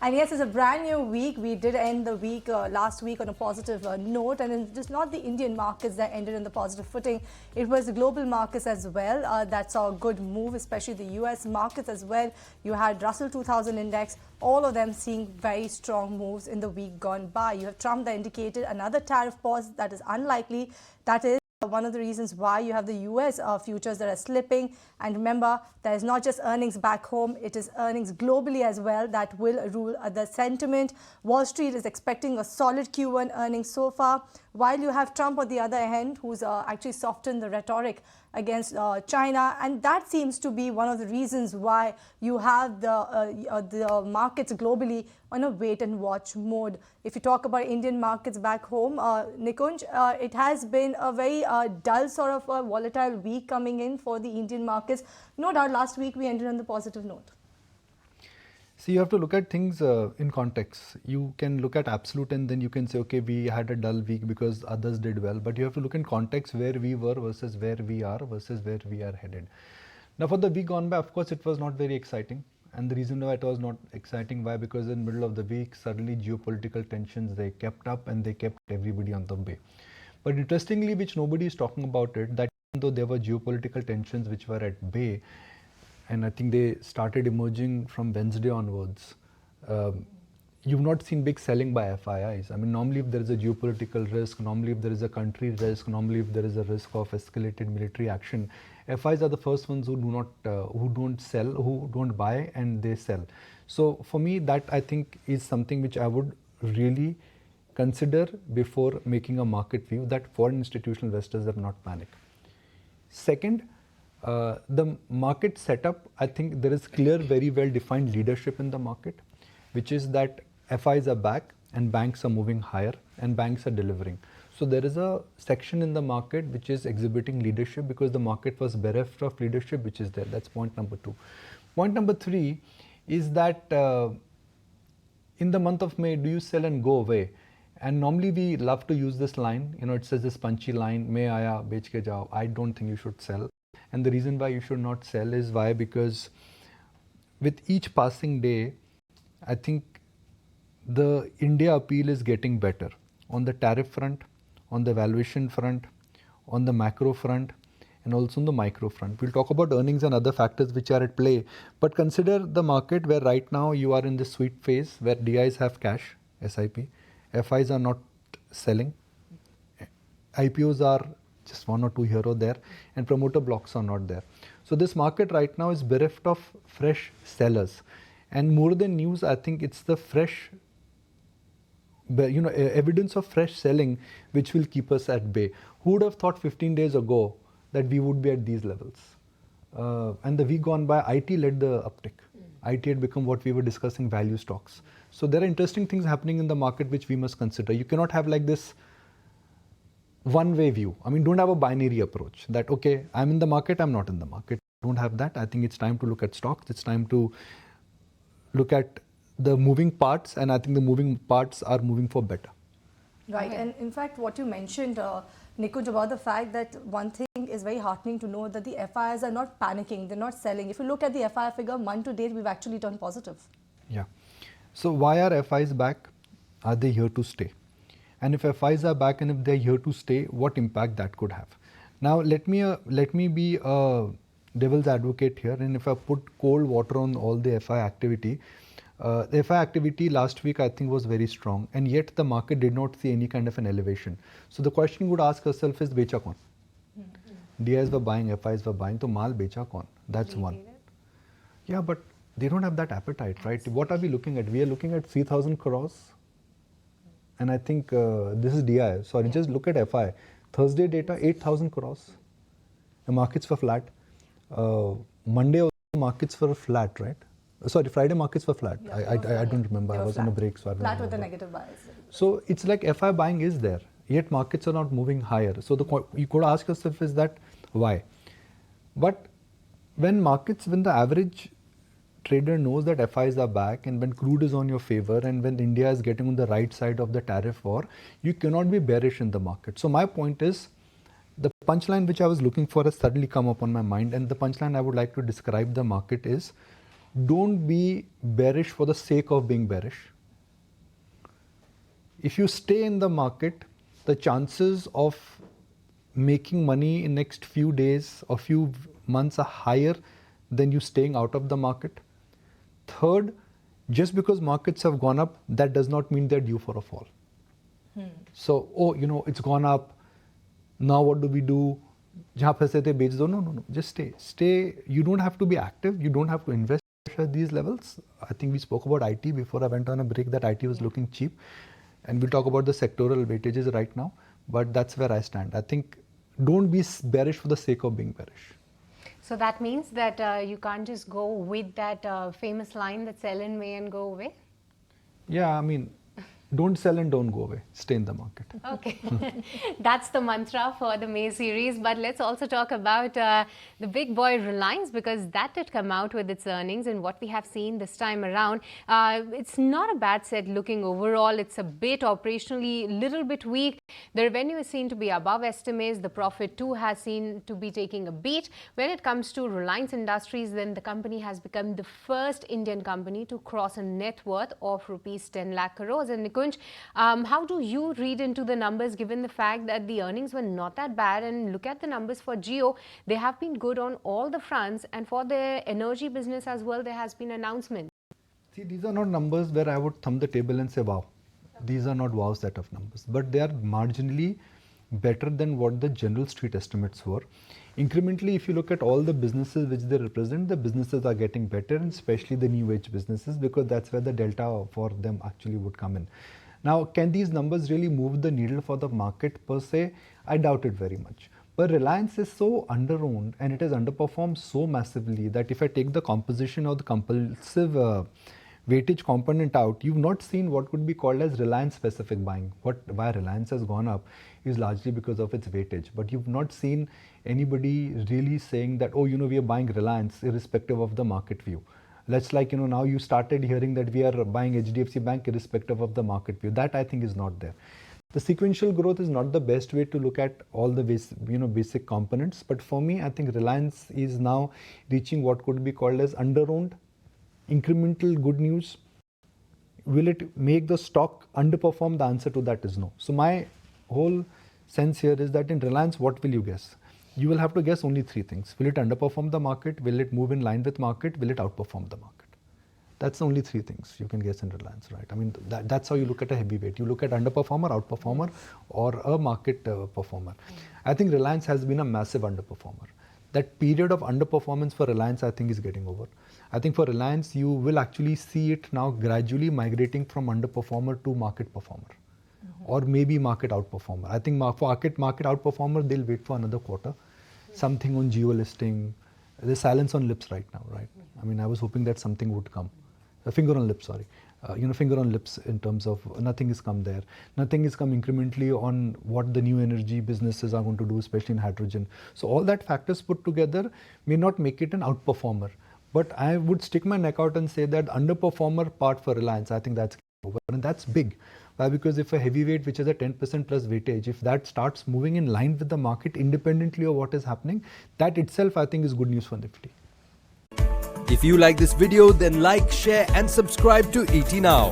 And yes, it's a brand new week. We did end the week last week on a positive note, and it is not the Indian markets that ended in the positive footing. It was the global markets as well that saw a good move, especially the US markets as well. You had Russell 2000 index, all of them seeing very strong moves in the week gone by. You have Trump that indicated another tariff pause that is unlikely. That is one of the reasons why you have the US futures that are slipping. And remember, there is not just earnings back home, it is earnings globally as well that will rule the sentiment. Wall Street is expecting a solid Q1 earnings so far, while you have Trump on the other hand, who's actually softened the rhetoric against China, and that seems to be one of the reasons why you have the markets globally on a wait and watch mode. If you talk about Indian markets back home, Nikunj, it has been a very dull sort of a volatile week coming in for the Indian markets. No doubt last week we ended on the positive note. See, you have to look at things in context. You can look at absolute and then you can say, okay, we had a dull week because others did well. But you have to look in context where we were versus where we are versus where we are headed. Now, for the week gone by, of course, it was not very exciting. And the reason why it was not exciting, why? Because in the middle of the week, suddenly geopolitical tensions, they kept up and they kept everybody on the bay. But interestingly, which nobody is talking about it, that even though there were geopolitical tensions which were at bay, and I think they started emerging from Wednesday onwards. You've not seen big selling by FIIs. I mean, normally if there is a geopolitical risk, normally if there is a country risk, normally if there is a risk of escalated military action, FIIs are the first ones who do not, who don't sell, who don't buy, and they sell. So for me, that I think is something which I would really consider before making a market view, that foreign institutional investors have not panicked. Second, the market setup, I think there is clear, very well defined leadership in the market, which is that FIs are back and banks are moving higher and banks are delivering. So there is a section in the market which is exhibiting leadership because the market was bereft of leadership, which is there. That's point number 2. Point number 3 is that in the month of May, do you sell and go away? And normally we love to use this line, it says this punchy line, May aaya, bech ke jao. I don't think you should sell. And the reason why you should not sell is why? Because with each passing day, I think the India appeal is getting better on the tariff front, on the valuation front, on the macro front, and also on the micro front. We'll talk about earnings and other factors which are at play. But consider the market where right now you are in the sweet phase where DIs have cash, SIP, FIs are not selling, IPOs are just 1 or 2 here or there, and promoter blocks are not there. So this market right now is bereft of fresh sellers, and more than news, I think it's the fresh, evidence of fresh selling which will keep us at bay. Who would have thought 15 days ago that we would be at these levels? And the week gone by, IT led the uptick. IT had become what we were discussing, value stocks. So there are interesting things happening in the market which we must consider. You cannot have like this one-way view. I mean, don't have a binary approach that, okay, I'm in the market, I'm not in the market. Don't have that. I think it's time to look at stocks. It's time to look at the moving parts, and I think the moving parts are moving for better. Right. And in fact, what you mentioned, Nikunj, about the fact that one thing is very heartening to know that the FIs are not panicking, they're not selling. If you look at the FI figure, month to date, we've actually turned positive. Yeah. So why are FIs back? Are they here to stay? And if FIs are back and if they're here to stay, what impact that could have? Now, let me be a devil's advocate here, and if I put cold water on all the FI activity, the FI activity last week I think was very strong, and yet the market did not see any kind of an elevation. So the question you would ask yourself is, becha kaun? DIs were buying, FIs were buying, so maal becha kaun? That's one. Yeah, but they don't have that appetite, right? What are we looking at? We are looking at 3,000 crores. And I think this is DI. Sorry, just look at FI. Thursday data, 8,000 crores. The markets were flat. Monday also markets were flat, right? Sorry, Friday markets were flat. Yeah, I don't remember. I was on a break, so I don't remember. Flat with a negative bias. So it's like FI buying is there, yet markets are not moving higher. So you could ask yourself is that why? But when the average trader knows that FIs are back, and when crude is on your favor, and when India is getting on the right side of the tariff war, you cannot be bearish in the market. So my point is, the punchline which I was looking for has suddenly come up on my mind, and the punchline I would like to describe the market is, don't be bearish for the sake of being bearish. If you stay in the market, the chances of making money in next few days or few months are higher than you staying out of the market. Third, just because markets have gone up, that does not mean they're due for a fall. So, oh, you know, it's gone up. Now what do we do? No, just stay. Stay. You don't have to be active. You don't have to invest at these levels. I think we spoke about IT before I went on a break, that IT was looking cheap. And we'll talk about the sectoral weightages right now. But that's where I stand. I think don't be bearish for the sake of being bearish. So that means that you can't just go with that famous line that sell in May and go away? Yeah, I mean, don't sell and don't go away. Stay in the market. Okay. That's the mantra for the May series. But let's also talk about the big boy Reliance, because that did come out with its earnings, and what we have seen this time around. It's not a bad set looking overall. It's a bit operationally little bit weak. The revenue is seen to be above estimates. The profit too has seen to be taking a beat. When it comes to Reliance Industries, then the company has become the first Indian company to cross a net worth of rupees 10 lakh crores. And Nikunj, how do you read into the numbers, given the fact that the earnings were not that bad? And look at the numbers for Jio. They have been good on all the fronts, and for the energy business as well, there has been announcement. See, these are not numbers where I would thumb the table and say, wow. These are not wow set of numbers, but they are marginally better than what the general street estimates were. Incrementally, if you look at all the businesses which they represent, the businesses are getting better, and especially the new age businesses, because that's where the delta for them actually would come in. Now, can these numbers really move the needle for the market per se? I doubt it very much. But Reliance is so under-owned and it has underperformed so massively that if I take the composition or the compulsive weightage component out, you've not seen what could be called as Reliance specific buying. Why Reliance has gone up is largely because of its weightage. But you've not seen anybody really saying that, oh, you know, we are buying Reliance irrespective of the market view. Let's like, you know, now you started hearing that we are buying HDFC Bank irrespective of the market view. That I think is not there. The sequential growth is not the best way to look at all the basic components. But for me, I think Reliance is now reaching what could be called as under-owned. Incremental good news. Will it make the stock underperform? The answer to that is no. So my whole sense here is that in Reliance, what will you guess? You will have to guess only three things. Will it underperform the market? Will it move in line with market? Will it outperform the market? That's the only three things you can guess in Reliance, right? I mean, that's how you look at a heavyweight. You look at underperformer, outperformer, or a market performer. I think Reliance has been a massive underperformer. That period of underperformance for Reliance, I think, is getting over. I think for Reliance, you will actually see it now gradually migrating from underperformer to market performer, or maybe market outperformer. I think for market outperformer, they'll wait for another quarter. Something on Jio listing. There's silence on lips right now, right? I mean, I was hoping that something would come. A finger on lips, sorry. Finger on lips in terms of nothing has come there. Nothing has come incrementally on what the new energy businesses are going to do, especially in hydrogen. So all that factors put together may not make it an outperformer. But I would stick my neck out and say that underperformer part for Reliance, I think that's over. And that's big. Why? Because if a heavyweight, which is a 10% plus weightage, if that starts moving in line with the market independently of what is happening, that itself, I think, is good news for Nifty. If you like this video, then like, share and subscribe to ET Now.